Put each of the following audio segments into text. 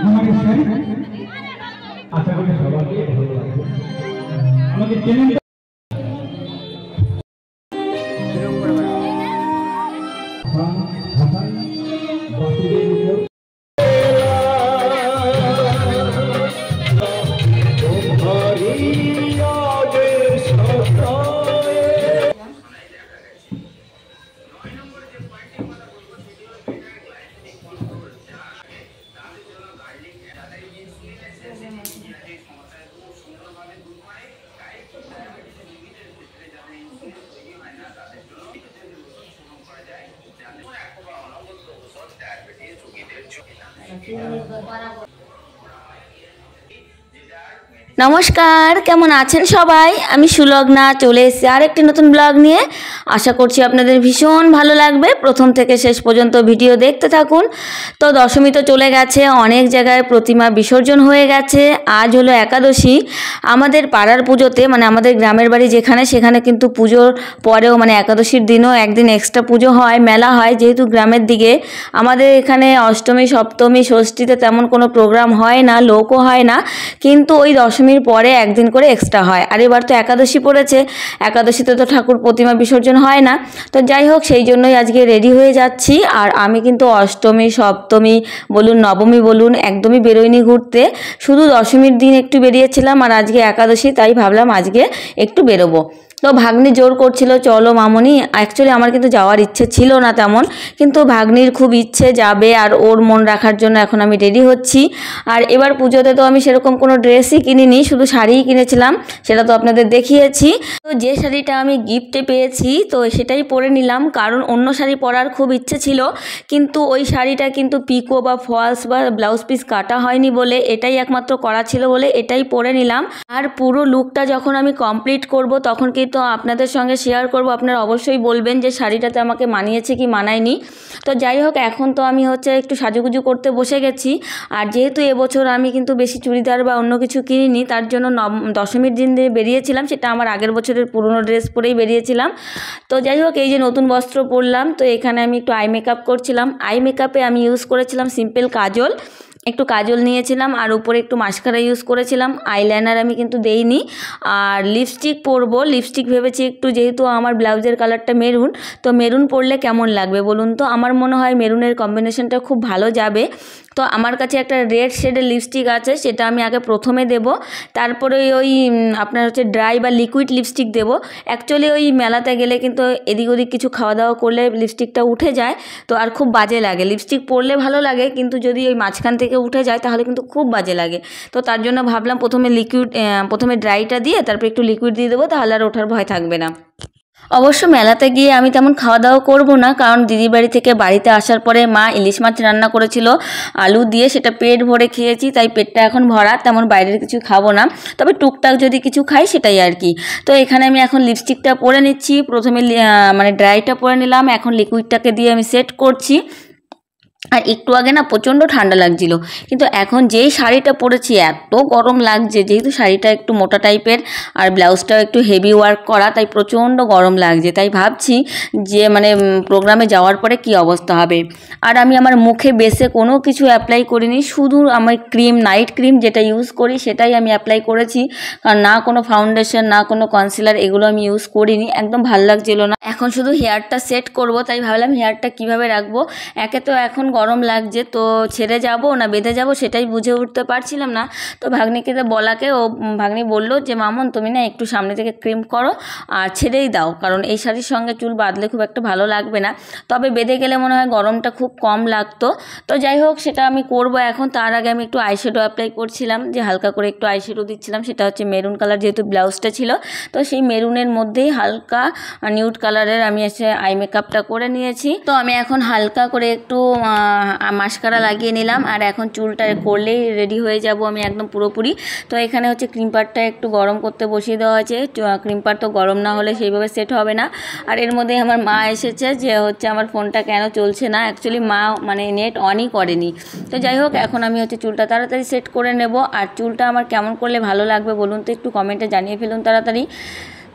हमारे शरीर आशा करी সবাইকে ভালো লাগবে। আমাদের চ্যানেল नमस्कार केमन आছেন সবাই আমি সুলগ্না চলে এসেছি আরেকটি নতুন ব্লগ নিয়ে আশা করছি আপনাদের ভীষণ ভালো লাগবে প্রথম থেকে শেষ পর্যন্ত ভিডিও দেখতে থাকুন। তো দশমী তো চলে গেছে, অনেক জায়গায় প্রতিমা বিসর্জন হয়ে গেছে। আজ হলো একাদশী। আমাদের পাড়ার পুজোতে মানে আমাদের গ্রামের বাড়ি যেখানে সেখানে কিন্তু পুজোর পরেও মানে একাদশীর দিনও একদিন এক্সট্রা পুজো হয়, মেলা হয়। যেহেতু গ্রামের দিকে আমাদের এখানে অষ্টমী সপ্তমী ষষ্ঠীতে তেমন কোনো প্রোগ্রাম হয় না, লোকও হয় না, কিন্তু ওই দশমীর পরে একদিন করে এক্সট্রা হয়। আর এবার তো একাদশী পড়েছে, একাদশীতে তো ঠাকুর প্রতিমা বিসর্জন হয় না। তো যাই হোক সেই জন্যই আজকে রেডি হয়ে যাচ্ছি। আর আমি কিন্তু অষ্টমী সপ্তমী বলুন নবমী বলুন একদমই বেরোয়নি ঘুরতে, শুধু দশমীর দিন একটু বেরিয়েছিলাম। আর আজকে একাদশী, তাই ভাবলাম আজকে একটু বেরোবো। তো ভাগ্নি জোর করছিল চলো মামনি। অ্যাকচুয়ালি আমার কিন্তু যাওয়ার ইচ্ছে ছিল না তেমন, কিন্তু ভাগ্নির খুব ইচ্ছে যাবে আর ওর মন রাখার জন্য এখন আমি রেডি হচ্ছি। আর এবার পুজোতে তো আমি সেরকম কোনো ড্রেসই কিনিনি, শুধু শাড়িই কিনেছিলাম, সেটা তো আপনাদের দেখিয়েছি। তো যে শাড়িটা আমি গিফটে পেয়েছি তো সেটাই পরে নিলাম, কারণ অন্য শাড়ি পরার খুব ইচ্ছে ছিল, কিন্তু ওই শাড়িটা কিন্তু পিকো বা ফলস বা ব্লাউজ পিস কাটা হয়নি বলে এটাই একমাত্র করা ছিল বলে এটাই পরে নিলাম। আর পুরো লুকটা যখন আমি কমপ্লিট করব তখন কিন্তু আপনাদের সঙ্গে শেয়ার করব। আপনারা অবশ্যই বলবেন যে শাড়িটাতে আমাকে মানিয়েছে কি মানায়নি। তো যাই হোক এখন তো আমি একটু সাজুগুজু করতে বসে গেছি। আর যেহেতু এবছর আমি কিন্তু বেশি চুড়িদার বা অন্য কিছু কিনিনি, তার জন্য দশমীর দিন দিয়ে বেরিয়েছিলাম, সেটা আমার আগের বছরের পুরনো ড্রেস পরেই বেরিয়েছিলাম। তো যাই হোক এই যে নতুন বস্ত্র পরলাম, তো এখানে আমি একটু আই মেকআপ করছিলাম। আই মেকআপে আমি ইউজ করেছিলাম সিম্পল কাজল, একটু কাজল নিয়েছিলাম আর উপরে একটু মাস্কারা ইউজ করেছিলাম। আইলাইনার আমি কিন্তু দেইনি। আর লিপস্টিক পরবো, লিপস্টিক ভেবেছি একটু, যেহেতু আমার ব্লাউজের কালারটা মেরুন, তো মেরুন পরলে কেমন লাগবে বলুন তো? আমার মনে হয় মেরুনের কম্বিনেশনটা খুব ভালো যাবে। তো আমার কাছে একটা রেড শেডের লিপস্টিক আছে, সেটা আমি আগে প্রথমে দেব, তারপরে ওই আপনার ড্রাই বা লিকুইড লিপস্টিক দেব। অ্যাকচুয়ালি ওই মেলাতে গেলে কিন্তু এদিক ওদিক কিছু খাওয়া দাওয়া করলে লিপস্টিকটা উঠে যায়, তো আর খুব বাজে লাগে। লিপস্টিক পরলে ভালো লাগে, কিন্তু যদি ওই মাঝখান থেকে উঠে যায় তাহলে কিন্তু খুব বাজে লাগে। তো তার জন্য ভাবলাম প্রথমে ড্রাইটা দিয়ে তারপর একটু লিকুইড দিয়ে দেবো, তাহলে আর ওঠার ভয় থাকবে না। অবশ্য মেলাতে গিয়ে আমি তেমন খাওয়া দাওয়া করবো না, কারণ দিদির বাড়ি থেকে বাড়িতে আসার পরে মা ইলিশ মাছ রান্না করেছিল আলু দিয়ে, সেটা পেট ভরে খেয়েছি, তাই পেটটা এখন ভরা, তেমন বাইরের কিছু খাবো না, তবে টুকটাক যদি কিছু খাই সেটাই আর কি। তো এখানে আমি এখন লিপস্টিকটা পরে নিচ্ছি, প্রথমে মানে ড্রাইটা পরে নিলাম, এখন লিকুইডটাকে দিয়ে আমি সেট করছি। আর একটু আগে না প্রচণ্ড ঠান্ডা লাগছিল, কিন্তু এখন যেই শাড়িটা পরেছি এত গরম লাগছে, যেহেতু শাড়িটা একটু মোটা টাইপের আর ব্লাউজটাও একটু হেভি ওয়ার্ক করা, তাই প্রচণ্ড গরম লাগছে। তাই ভাবছি যে মানে প্রোগ্রামে যাওয়ার পরে কি অবস্থা হবে। আর আমি আমার মুখে বেসে কোনো কিছু অ্যাপ্লাই করিনি, শুধু আমার ক্রিম, নাইট ক্রিম যেটা ইউজ করি সেটাই আমি অ্যাপ্লাই করেছি, কারণ না কোনো ফাউন্ডেশন না কোনো কনসিলার এগুলো আমি ইউজ করিনি, একদম ভালো লাগছিল না। এখন শুধু হেয়ারটা সেট করব, তাই ভাবলাম হেয়ারটা কিভাবে রাখবো। একে তো এখন গরম লাগছে, তো ছেড়ে যাব না বেঁধে যাব সেটাই বুঝে উঠতে পারছিলাম না। তো ভাগ্নিকে বলাকে ভাগ্নি বললো যে মামন তুমি না একটু সামনে থেকে ক্রিম করো আর ছেড়েই দাও, কারণ এই শাড়ির সঙ্গে চুল বাঁধলে খুব একটা ভালো লাগবে না, তবে বেঁধে গেলে মনে হয় গরমটা খুব কম লাগতো। তো যাই হোক সেটা আমি করব এখন। তার আগে আমি একটু আইশ্যাডো অ্যাপ্লাই করছিলাম, যে হালকা করে একটু আইশ্যাডো দিচ্ছিলাম, সেটা হচ্ছে মেরুন কালার, যেহেতু ব্লাউজটা ছিল, তো সেই মেরুনের মধ্যেই হালকা নিউড কালারের আমি আই মেকআপটা করে নিয়েছি। তো আমি এখন হালকা করে একটু মাস্কারা লাগিয়ে নিলাম, আর এখন চুলটা করলেই রেডি হয়ে যাব আমি একদম পুরোপুরি। তো এখানে ক্রিম পাড়টা একটু গরম করতে বসিয়ে দেওয়া হয়েছে, ক্রিম পাড় তো গরম না হলে সেইভাবে সেট হবে না। আর এর মধ্যে আমার মা এসেছে, যে আমার ফোনটা কেন চলছে না, অ্যাকচুয়ালি মা মানে নেট অনই করেনি। তো যাই হোক এখন আমি চুলটা তাড়াতাড়ি সেট করে নেব। আর চুলটা আমার কেমন করলে ভালো লাগবে বলুন তো, একটু কমেন্টে জানিয়ে ফেলুন তাড়াতাড়ি।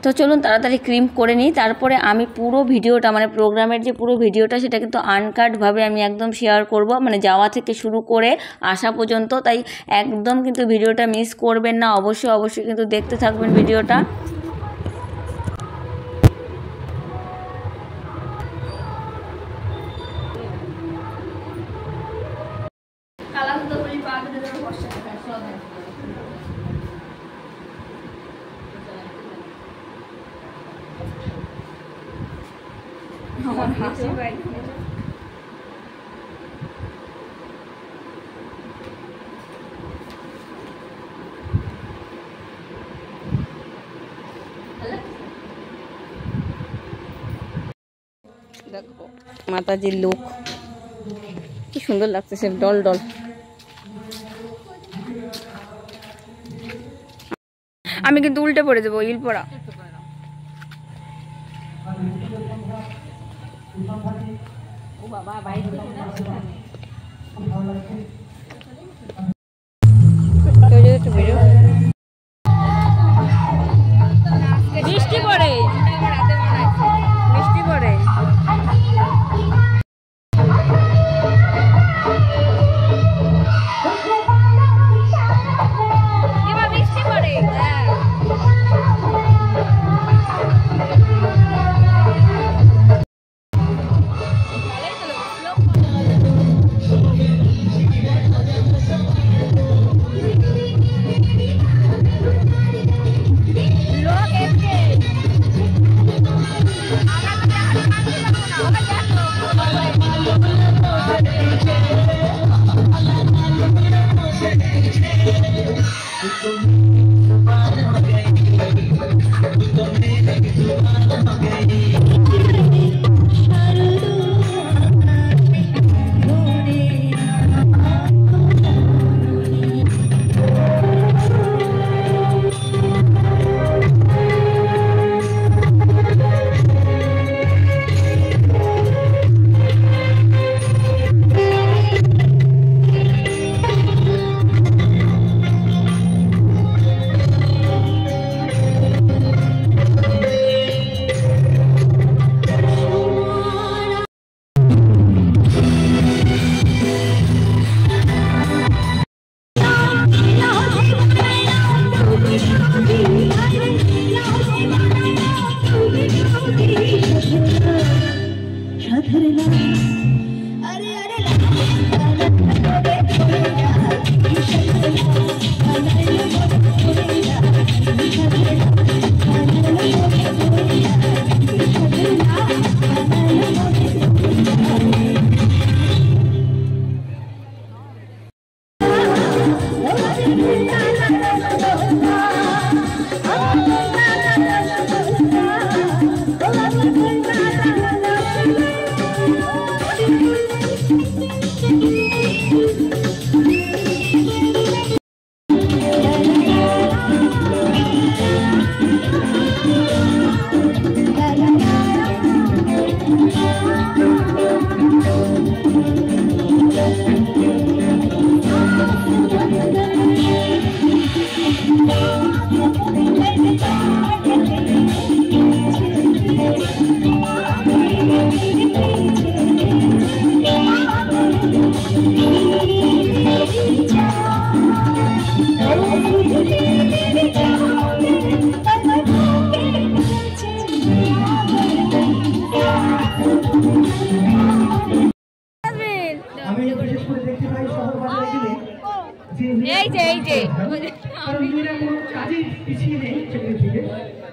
তো চলুন তাড়াতাড়ি ক্রিম করে নিই। তারপরে আমি পুরো ভিডিওটা মানে প্রোগ্রামের যে পুরো ভিডিওটা সেটা কিন্তু আনকাটভাবে আমি একদম শেয়ার করব, মানে যাওয়া থেকে শুরু করে আসা পর্যন্ত। তাই একদম কিন্তু ভিডিওটা মিস করবেন না, অবশ্যই কিন্তু দেখতে থাকবেন ভিডিওটা। দেখো মাতাজির লুক কি সুন্দর লাগতেছে, ডল ডল। আমি কিন্তু উল্টে পড়ে যাবো, ইল পড়া। বৃষ্টি পড়ে, বৃষ্টি পড়ে।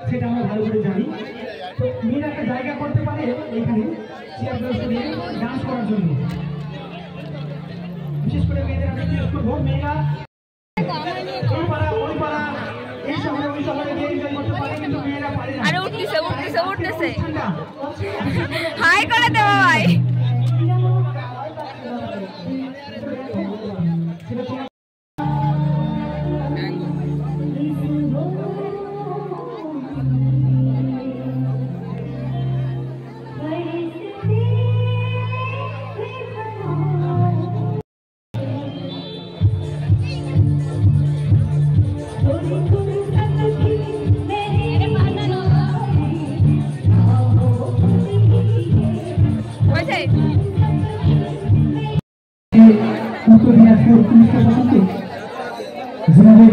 সেটা আমরা ভালো করে জানি। তো মেয়েরা একটা জায়গা করতে পারে এখানে ডান্স করার জন্য, বিশেষ করে মেয়েদের আমি জিজ্ঞেস করবো, মেয়েরা ওই পাড়া এই শহরে ওই শহরে গিয়ে এনজয় করতে পারে, কিন্তু মেয়েরা পারে না। আরে উঠতেছে হাই করে দেবো ভাই। প্রশাসনকে, যেভাবে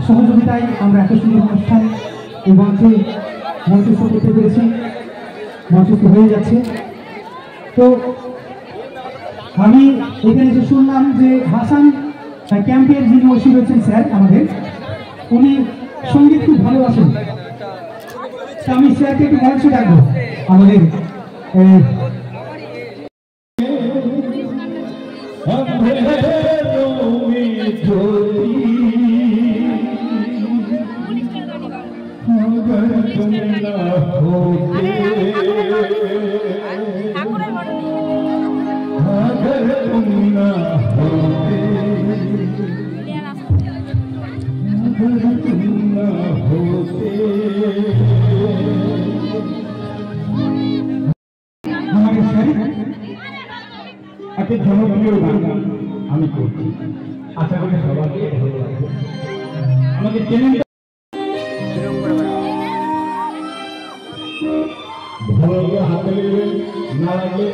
সহযোগিতায় আমরা এত সুন্দর অনুষ্ঠান এই মঞ্চে মঞ্চস্থ করতে পেরেছি, মঞ্চস্থ হয়ে যাচ্ছে। তো আমি এখানে এসে শুনলাম যে হাসান ক্যাম্পের যিনি ওসি রয়েছেন স্যার আমাদের, উনি সঙ্গীত খুব ভালোবাসেন। আমি স্যারকে একটু মঞ্চে ডাকবো আমাদের একটা জনপ্রিয় গান আমি করছি, আশা করি সবাইকে ভালো লাগবে। আমাদের চ্যানেলটা ভালো লাগলে হাতে নেবেন, না লাগলে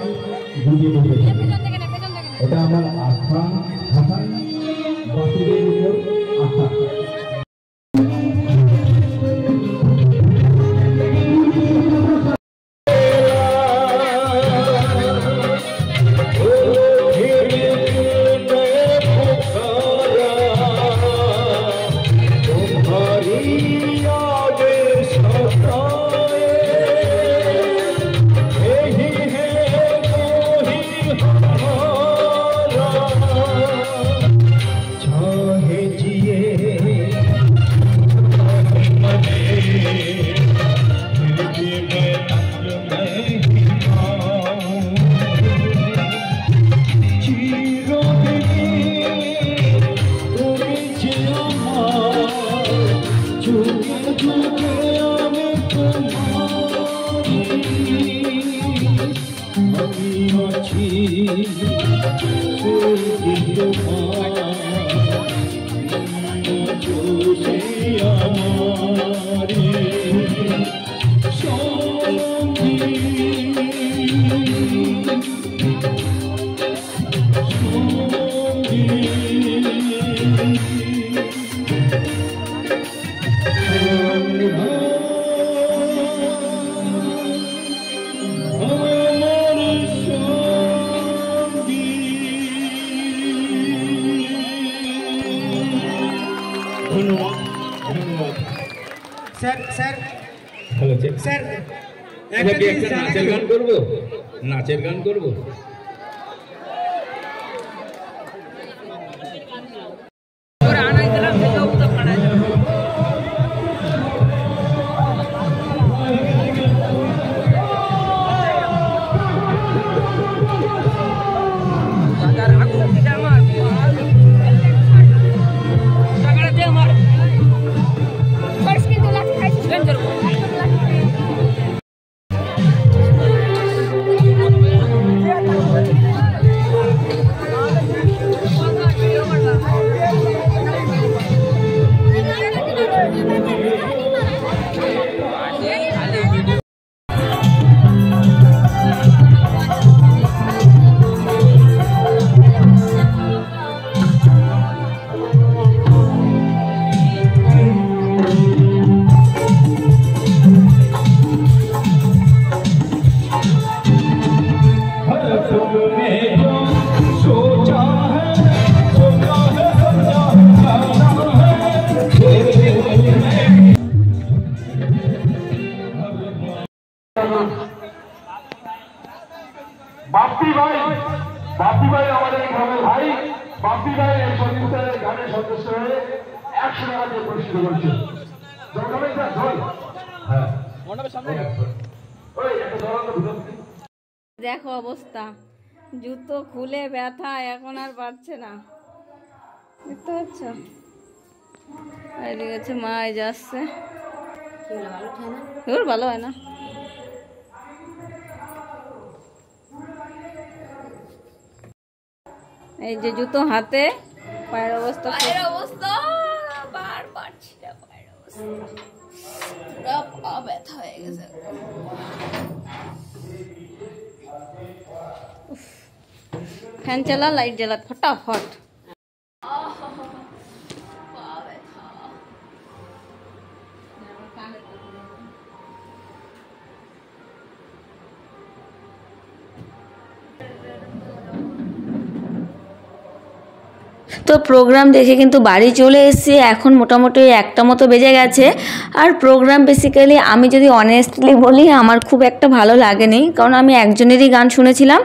বুঝিয়ে দেবেন। এটা আমার আস্থা, হাসান বাসুদেবের উপর আস্থা। স্যার স্যার হ্যালো স্যার, একটা নাচের গান করবো, নাচের গান করবো। বাপ্পি ভাই আমাদের গ্রামের ভাই, বাপ্পি ভাই এই সঙ্গীতের গানের সদস্য হয়ে 100 টাকা দিয়ে পুরস্কৃত করছে। দেখো অবস্থা, জুতো খুলে ব্যথা, এখন আর পারছে না, দেখতে পাচ্ছ? এদিকে হচ্ছে মা যাচ্ছে, ভালো হয় না। এই যে জুতো হাতে, পায়ের অবস্থা পুরো ব্যথা হয়ে গেছে। ফ্যান চালা, লাইট জ্বালা ফটাফট। তো প্রোগ্রাম দেখে কিন্তু বাড়ি চলে এসেছি, এখন মোটামুটি 1টা মতো বেজে গেছে। আর প্রোগ্রাম বেসিক্যালি আমি যদি অনেস্টলি বলি আমার খুব একটা ভালো লাগেনি, কারণ আমি একজনেরই গান শুনেছিলাম,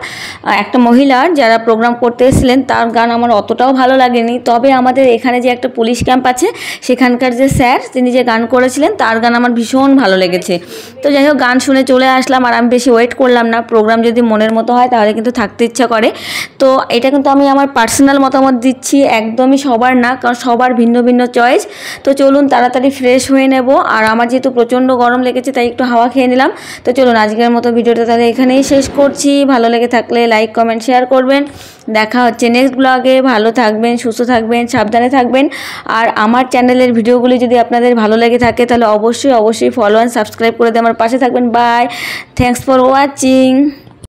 একটা মহিলার যারা প্রোগ্রাম করতে এসেছিলেন তার গান আমার অতটাও ভালো লাগেনি। তবে আমাদের এখানে যে একটা পুলিশ ক্যাম্প আছে সেখানকার যে স্যার তিনি যে গান করেছিলেন তার গান আমার ভীষণ ভালো লেগেছে। তো যাই হোক গান শুনে চলে আসলাম, আর আমি বেশি ওয়েট করলাম না। প্রোগ্রাম যদি মনের মতো হয় তাহলে কিন্তু থাকতে ইচ্ছা করে। তো এটা কিন্তু আমি আমার পার্সোনাল মতামত দিচ্ছি, একদমই সবার না, কারণ সবার ভিন্ন ভিন্ন চয়েস। তো চলুন তাড়াতাড়ি ফ্রেশ হয়ে নেব, আর আমার যেহেতু প্রচণ্ড গরম লেগেছে তাই একটু হাওয়া খেয়ে নিলাম। তো চলুন আজকের মতো ভিডিওটা তাহলে এখানেই শেষ করছি। ভালো লেগে থাকলে লাইক কমেন্ট শেয়ার করবেন। দেখা হচ্ছে নেক্সট ব্লগে। ভালো থাকবেন, সুস্থ থাকবেন, সাবধানে থাকবেন। আর আমার চ্যানেলের ভিডিওগুলি যদি আপনাদের ভালো লেগে থাকে তাহলে অবশ্যই ফলো অ্যান্ড সাবস্ক্রাইব করে দিয়ে আমার পাশে থাকবেন। Bye, thanks for watching.